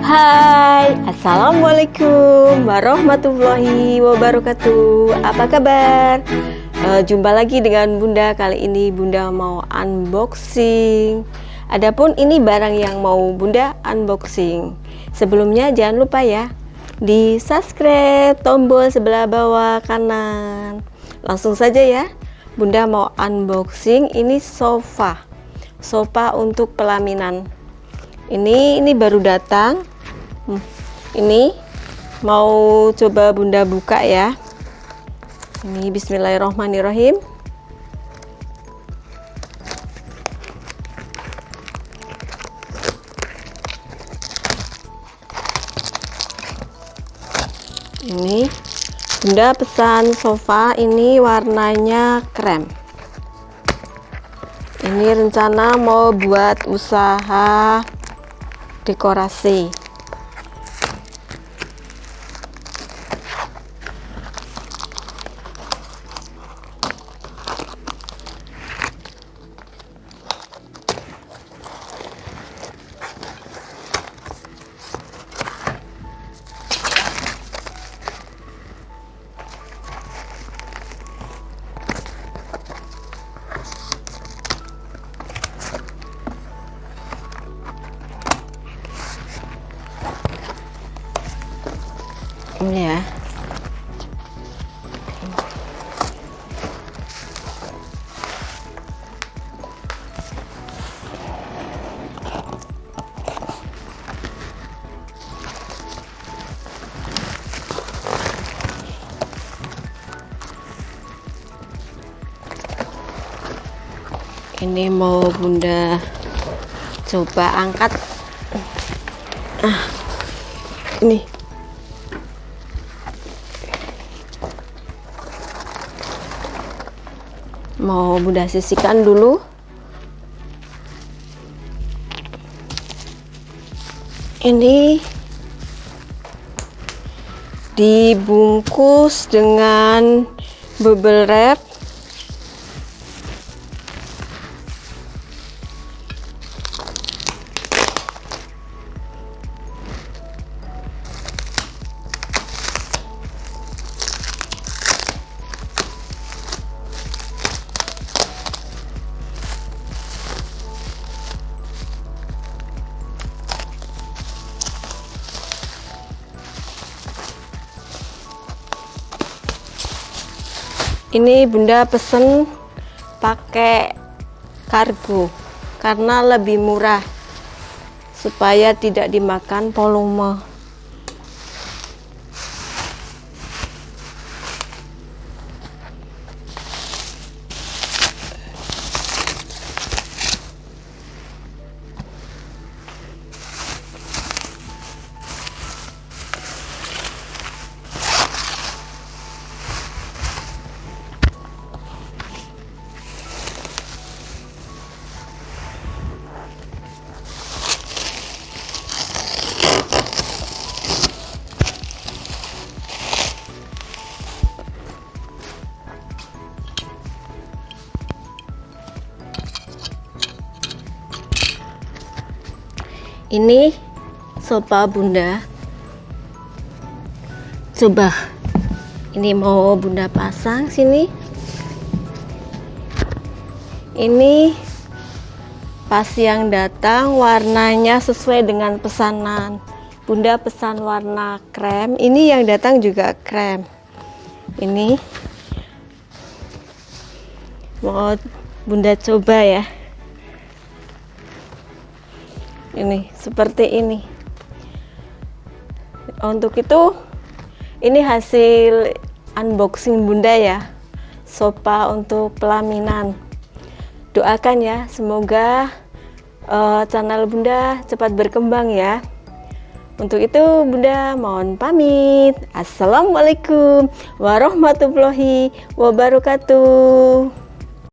Hai, Assalamualaikum warahmatullahi wabarakatuh. Apa kabar? Jumpa lagi dengan Bunda. Kali ini Bunda mau unboxing. Adapun ini barang yang mau Bunda unboxing. Sebelumnya jangan lupa ya, di subscribe tombol sebelah bawah kanan. Langsung saja ya, Bunda mau unboxing. Ini sofa untuk pelaminan. Ini baru datang. Ini mau coba Bunda buka ya. Ini bismillahirrohmanirrohim. Ini Bunda pesan sofa, ini warnanya krem. Ini rencana mau buat usaha dekorasi. Ini ya. Ini mau Bunda coba angkat. Ini mau Bunda sisihkan dulu. Ini dibungkus dengan bubble wrap. Ini Bunda pesen pakai kargo karena lebih murah, supaya tidak dimakan volume. Ini sofa Bunda. Coba ini mau Bunda pasang sini. Ini pas yang datang warnanya sesuai dengan pesanan. Bunda pesan warna krem. Ini yang datang juga krem. Ini mau Bunda coba ya. Ini seperti ini. Untuk itu, ini hasil unboxing Bunda ya, sofa untuk pelaminan. Doakan ya, semoga channel Bunda cepat berkembang ya. Untuk itu Bunda mohon pamit. Assalamualaikum warahmatullahi wabarakatuh.